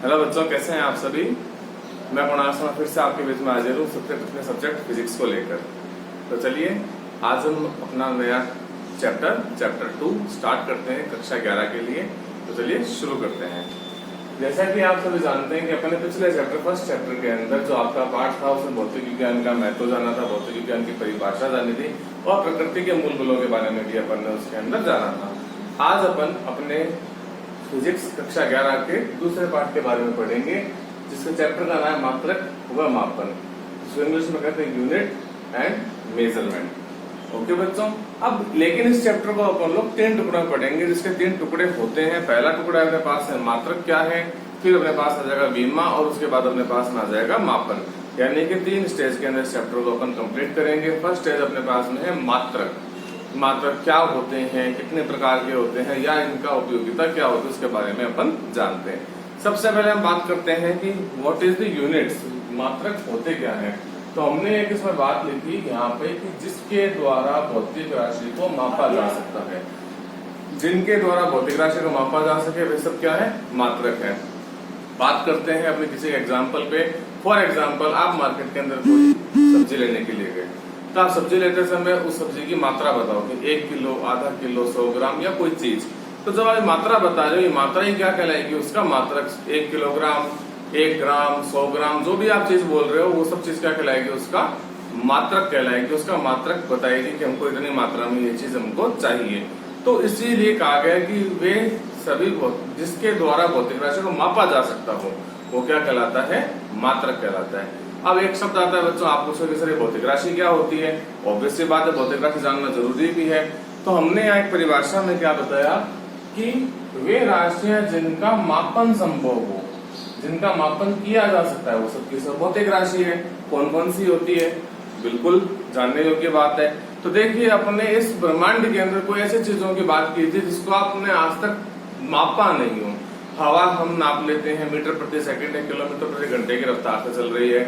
Hello बच्चों, कैसे हैं आप सभी। मैं कुणाल शर्मा फिर से आपके बीच में हाजिर हूँ अपने सब्जेक्ट फिजिक्स को लेकर। तो चलिए आज हम अपना नया चैप्टर 2 स्टार्ट करते हैं कक्षा 11 के लिए। तो चलिए शुरू करते हैं। जैसा कि आप सभी जानते हैं कि अपने पिछले फर्स्ट चैप्टर के अंदर जो आपका पार्ट था उसमें भौतिक विज्ञान का महत्व जाना था, भौतिक विज्ञान की परिभाषा जानी थी और प्रकृति के मूल बलों के बारे में भी अपन ने उसके अंदर जाना था। आज अपन अपने फिजिक्स कक्षा 11 के दूसरे पार्ट के बारे में पढ़ेंगे, जिसके चैप्टर का नाम है मात्रक व मापन, जिसको इंग्लिश में कहते हैं यूनिट एंड मेजरमेंट। ओके बच्चों, अब लेकिन इस चैप्टर को अपन लोग 3 टुकड़े पढ़ेंगे, जिसके 3 टुकड़े होते हैं। पहला टुकड़ा अपने पास है मात्रक क्या है, फिर अपने पास आ जाएगा बीमा और उसके बाद अपने पास में आ जाएगा मापन। यानी कि 3 स्टेज के अंदर इस चैप्टर को अपन कंप्लीट करेंगे। फर्स्ट स्टेज अपने पास में है मात्रक। मात्रक क्या होते हैं, कितने प्रकार के होते हैं या इनका उपयोगिता क्या होती है, उसके बारे में अपन जानते हैं। सबसे पहले हम बात करते हैं कि व्हाट इज द यूनिट्स, मात्रक होते क्या हैं। तो हमने एक इसमें बात लिखी यहाँ पे कि जिसके द्वारा भौतिक राशि को मापा जा सकता है, जिनके द्वारा भौतिक राशि को मापा जा सके वे सब क्या है, मात्रक है। बात करते हैं अपने किसी एग्जाम्पल पे। फॉर एग्जाम्पल, आप मार्केट के अंदर कोई सब्जी लेने के लिए गए, तो आप सब्जी लेते समय उस सब्जी की मात्रा बताओ कि 1 किलो, आधा किलो, 100 ग्राम या कोई चीज। तो जब आप मात्रा बता रहे हो, ये मात्रा ही क्या कहलाएगी, उसका मात्रक। 1 किलोग्राम, 1 ग्राम, 100 ग्राम, जो भी आप चीज बोल रहे हो वो सब चीज क्या कहलाएगी, उसका मात्रक कहलाएगी। उसका मात्रक बताएगी कि हमको इतनी मात्रा में ये चीज हमको चाहिए। तो इसीलिए कहा गया कि वे सभी जिसके द्वारा भौतिक राशि को मापा जा सकता हो वो क्या कहलाता है, मात्रक कहलाता है। अब एक शब्द आता है बच्चों, आप पूछोगे सर भौतिक राशि क्या होती है। ऑब्वियस सी बात है, भौतिक राशि जानना जरूरी भी है। तो हमने यहाँ एक परिभाषा में क्या बताया कि वे राशियां जिनका मापन संभव हो, जिनका मापन किया जा सकता है, वो सबकी सब भौतिक राशि है। कौन कौन सी होती है, बिल्कुल जानने योग्य बात है। तो देखिए, अपने इस ब्रह्मांड के अंदर कोई ऐसी चीजों की बात की थी जिसको आपने आज तक मापा नहीं हो। हवा हम नाप लेते हैं मीटर प्रति सेकंड या किलोमीटर प्रति घंटे की रफ्तार से चल रही है।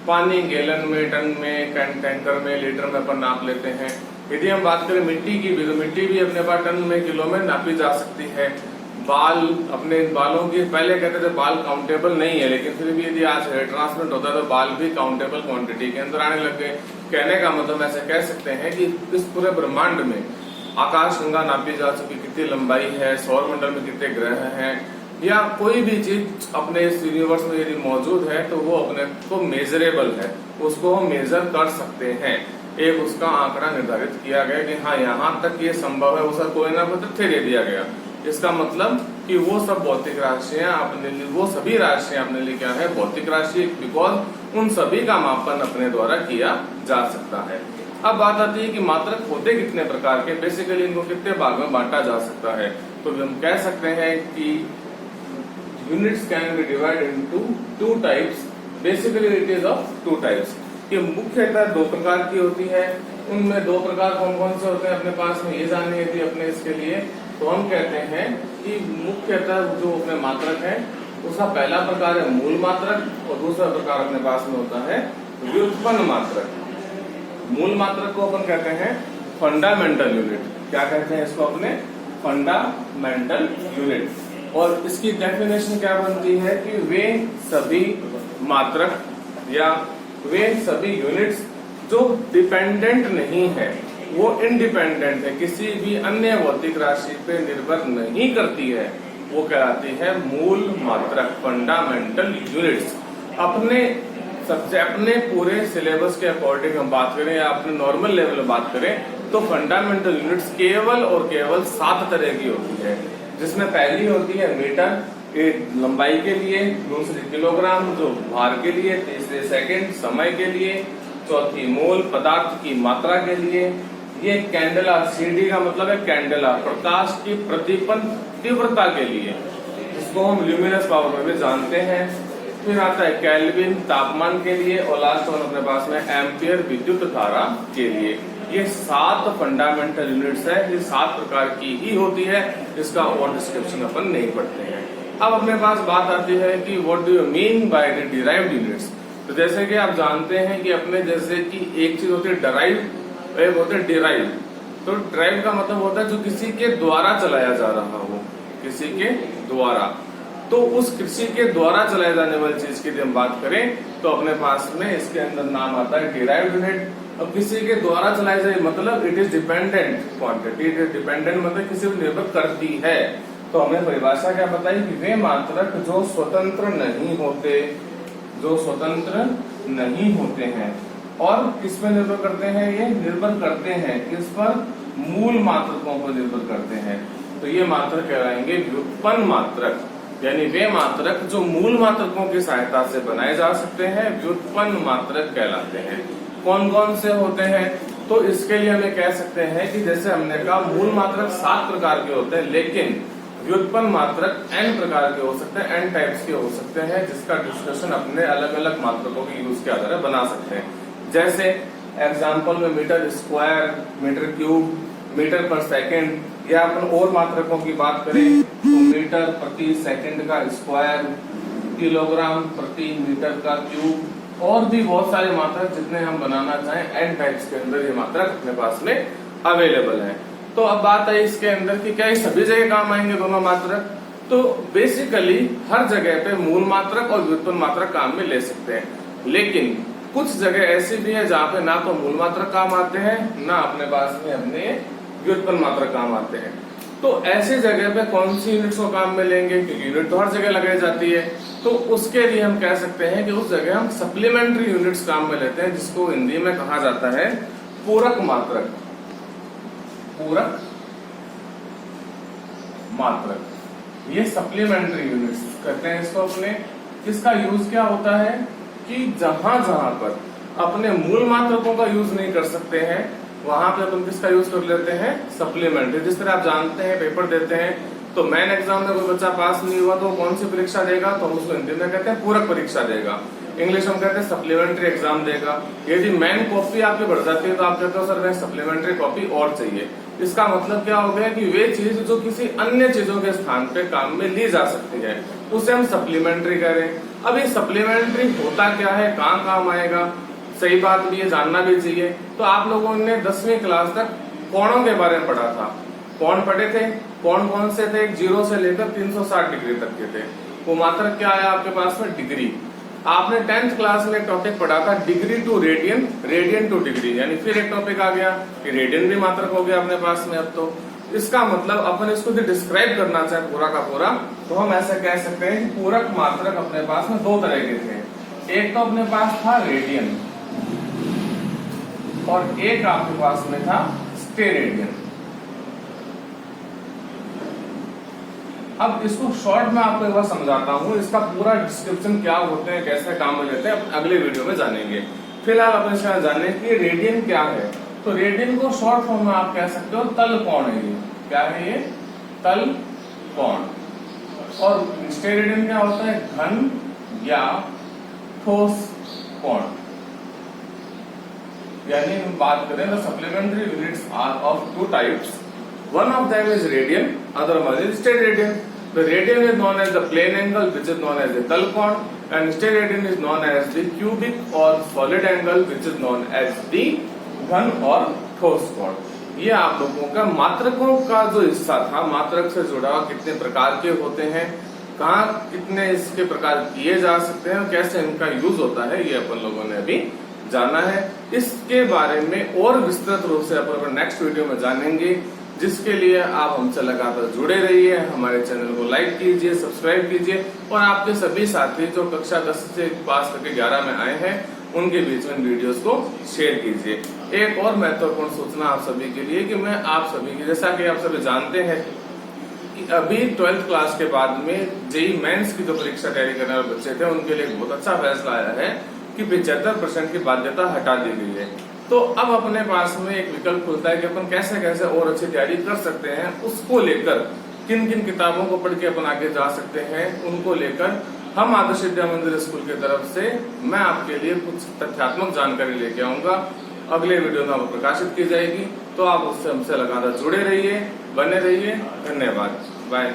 पानी गैलन में, टन में, टैंकर में, लीटर में अपन नाप लेते हैं। यदि हम बात करें मिट्टी की भी, तो मिट्टी भी अपने पास टन में, किलो में नापी जा सकती है। बाल, अपने बालों की, पहले कहते थे बाल काउंटेबल नहीं है, लेकिन फिर भी यदि आज हेयर ट्रांसप्लांट होता है तो बाल भी काउंटेबल क्वांटिटी के अंदर आने लग गए। कहने का मतलब ऐसे कह सकते हैं कि इस पूरे ब्रह्मांड में आकाशगंगा नापी जा चुकी, कितनी लंबाई है, सौर मंडल में कितने ग्रह हैं, या कोई भी चीज अपने इस यूनिवर्स में यदि मौजूद है तो वो अपने को मेजरेबल है, उसको हम मेजर कर सकते हैं। एक उसका आंकड़ा निर्धारित किया गया कि हाँ यहाँ तक ये संभव है, उसका कोई ना कोई तथ्य दे दिया गया। इसका मतलब कि वो सब भौतिक राशियां अपने लिए, वो सभी राशियां अपने लिए क्या है, भौतिक राशि, बिकॉज उन सभी का मापन अपने द्वारा किया जा सकता है। अब बात आती है कि मात्रक होते कितने प्रकार के, बेसिकली इनको कितने भाग में बांटा जा सकता है। तो हम कह सकते हैं कि units can be divided into 2 types. Basically it is of 2 types. ये मुख्यतः 2 प्रकार की होती है। उनमें 2 प्रकार कौन कौन से होते हैं अपने पास में, ये जाननी थी अपने इसके लिए। तो हम कहते हैं कि मुख्यतः जो अपने मात्रक है उसका पहला प्रकार है मूल मात्रक और दूसरा प्रकार अपने पास में होता है व्युत्पन्न मात्रक। मूल मात्रक को अपन कहते हैं फंडामेंटल यूनिट। क्या कहते हैं इसको अपने, फंडामेंटल यूनिट। और इसकी डेफिनेशन क्या बनती है कि वे सभी मात्रक या वे सभी यूनिट्स जो डिपेंडेंट नहीं है, वो इंडिपेंडेंट है, किसी भी अन्य भौतिक राशि पे निर्भर नहीं करती है, वो कहलाती है मूल मात्रक, फंडामेंटल यूनिट्स। अपने पूरे सिलेबस के अकॉर्डिंग हम बात करें या अपने नॉर्मल लेवल में बात करें तो फंडामेंटल यूनिट्स केवल और केवल 7 तरह की होती है, जिसमें पहली होती है मीटर, लंबाई के लिए, दूसरी किलोग्राम जो भार के लिए, तीसरी सेकंड समय के लिए, चौथी मोल पदार्थ की मात्रा के लिए, ये कैंडेला, CD का मतलब है कैंडेला, प्रकाश की प्रदीपन तीव्रता के लिए, जिसको हम ल्यूमिनस पावर में भी जानते हैं। फिर आता है केल्विन, तापमान के लिए, और लास्ट वन अपने पास में एम्पियर, विद्युत धारा के लिए। ये 7 फंडामेंटल यूनिट्स है, ये 7 प्रकार की ही होती है, इसका और डिस्क्रिप्शन अपन नहीं पढ़ते हैं। अब अपने पास बात आती है कि what do you mean by the derived units. तो जैसे कि आप जानते हैं कि अपने जैसे कि एक चीज होती है डराइव, एक होते है डिराइव। तो ड्राइव का मतलब होता है जो किसी के द्वारा चलाया जा रहा हो, किसी के द्वारा। तो उस कृषि के द्वारा चलाए जाने वाली चीज की यदि हम बात करें तो अपने पास में इसके अंदर नाम आता है डिराइव्ड यूनिट। अब किसी के द्वारा चलाई जाए मतलब it is dependent quantity, it is dependent मतलब किसी पर निर्भर करती है। तो हमें परिभाषा क्या बताई कि वे मात्रक जो स्वतंत्र नहीं होते, जो स्वतंत्र नहीं होते हैं और किस पर निर्भर करते हैं, ये निर्भर करते हैं किस पर, मूल मात्रकों पर निर्भर करते हैं। तो ये मात्रक कहलाएंगे व्युत्पन्न मात्रक, यानी वे मात्रक जो मूल मात्रकों की सहायता से बनाए जा सकते हैं व्युत्पन्न मात्रक कहलाते हैं। कौन कौन से होते हैं, तो इसके लिए हमें कह सकते हैं कि जैसे हमने कहा मूल मात्रक 7 प्रकार के होते हैं, लेकिन व्युत्पन्न मात्रक n प्रकार के हो सकते हैं, n टाइप्स के हो सकते हैं, जिसका डिस्कशन अपने अलग अलग मात्रकों के यूज के आधार पर बना सकते हैं। जैसे एग्जाम्पल में metre square, metre cube, metre per second, या अपन और मात्रकों की बात करें तो मीटर प्रति सेकंड का स्क्वायर, किलोग्राम प्रति मीटर का क्यूब, और भी बहुत सारे मात्रक जितने हम बनाना चाहें n टाइप्स के अंदर ये मात्रक अपने पास में अवेलेबल है। तो अब बात है इसके अंदर कि क्या ये सभी जगह काम आएंगे दोनों मात्रक, तो बेसिकली हर जगह पे मूल मात्रक और व्युत्पन्न मात्रक काम में ले सकते हैं, लेकिन कुछ जगह ऐसी भी है जहाँ पे ना तो मूल मात्रक काम आते हैं ना अपने पास में अपने व्युत्पन्न मात्रक काम आते हैं। तो ऐसी जगह पे कौन सी यूनिट्स को काम में लेंगे, क्योंकि यूनिट तो हर जगह लगाई जाती है, तो उसके लिए हम कह सकते हैं कि उस जगह हम सप्लीमेंट्री यूनिट्स काम में लेते हैं, जिसको हिंदी में कहा जाता है पूरक मात्रक। पूरक मात्रक ये सप्लीमेंट्री यूनिट्स कहते हैं इसको अपने। इसका यूज क्या होता है कि जहां जहां पर अपने मूल मात्रकों का यूज नहीं कर सकते हैं वहां पे अपन किसका यूज कर लेते हैं, सप्लीमेंट्री। जिस तरह आप जानते हैं पेपर देते हैं तो मेन एग्जाम में कोई बच्चा पास नहीं हुआ तो कौन सी परीक्षा देगा, तो हम उसको हिंदी में कहते हैं पूरक परीक्षा देगा, इंग्लिश में कहते हैं सप्लीमेंट्री एग्जाम देगा। यदि मेन कॉपी आपकी बढ़ जाती है तो आप कहते हो सर मैं सप्लीमेंट्री कॉपी और चाहिए। इसका मतलब क्या हो गया कि वे चीज जो किसी अन्य चीजों के स्थान पे काम में ली जा सकती है उसे हम सप्लीमेंट्री कह रहे हैं। अब ये सप्लीमेंट्री होता क्या है, कहाँ काम आएगा, सही बात भी है, जानना भी चाहिए। तो आप लोगों ने 10वीं क्लास तक कोणों के बारे में पढ़ा था, कोण पढ़े थे, कोण कौन से थे, 0 से लेकर 360 डिग्री तक के थे। वो मात्रक क्या आया आपके पास में, डिग्री। आपने 10th क्लास में एक टॉपिक पढ़ा था degree to radian, radian to degree, यानी फिर एक टॉपिक आ गया कि रेडियन भी मात्रक हो गया अपने पास में। अब तो इसका मतलब अपन इसको डिस्क्राइब करना चाहे पूरा का पूरा तो हम ऐसे कह सकते हैं कि पूरक मात्रक अपने पास में 2 तरह के थे। एक तो अपने पास था रेडियन और एक आपके पास में था स्टेरेडियन। अब इसको शॉर्ट में आपको एक बार समझाता हूँ, इसका पूरा डिस्क्रिप्शन क्या होते हैं, कैसे काम में लेते हैं अगले वीडियो में जानेंगे। फिलहाल अपन इसका जाने कि रेडियन क्या है। तो रेडियन को शॉर्ट फॉर्म में आप कह सकते हो तल कोण है। ये क्या है, ये तल कोण। और स्टेरेडियन क्या होता है, घन या ठोस कोण। यानी हम बात करें तो supplementary units are of 2 types, one of them is radian, other one is steradian. The radian is known as the plane angle, which is known as the talcon, and steradian is known as the cubic or solid angle, which is known as the घन और ठोस कोण। ये आप लोगों का मात्रकों का जो हिस्सा था, मात्रक से जुड़ा कितने प्रकार के होते हैं, कहाँ कितने इसके प्रकार किए जा सकते हैं और कैसे इनका यूज होता है, ये अपन लोगों ने अभी जाना है। इसके बारे में और विस्तृत रूप से अपन नेक्स्ट वीडियो में जानेंगे, जिसके लिए आप हमसे लगातार जुड़े रहिए। हमारे चैनल को लाइक कीजिए, सब्सक्राइब कीजिए और आपके सभी साथी जो कक्षा 10 से पास करके 11 में आए हैं उनके बीच में वीडियोस को शेयर कीजिए। एक और महत्वपूर्ण सूचना आप सभी के लिए कि मैं आप सभी की, जैसा कि आप सभी जानते हैं कि अभी 12th क्लास के बाद में जेईई मेंस की जो परीक्षा तैयारी करने वाले बच्चे थे उनके लिए बहुत अच्छा फैसला आया है कि 75% की बाध्यता हटा दी गई है। तो अब अपने पास में एक विकल्प खुलता है कि अपन कैसे कैसे और अच्छी तैयारी कर सकते हैं, उसको लेकर किन किन किताबों को पढ़ के अपन आगे जा सकते हैं, उनको लेकर हम आदर्श विद्या मंदिर स्कूल की तरफ से मैं आपके लिए कुछ तथ्यात्मक जानकारी लेके आऊंगा। अगले वीडियो में प्रकाशित की जाएगी, तो आप उससे हमसे लगातार जुड़े रहिए, बने रहिए। धन्यवाद, बाय।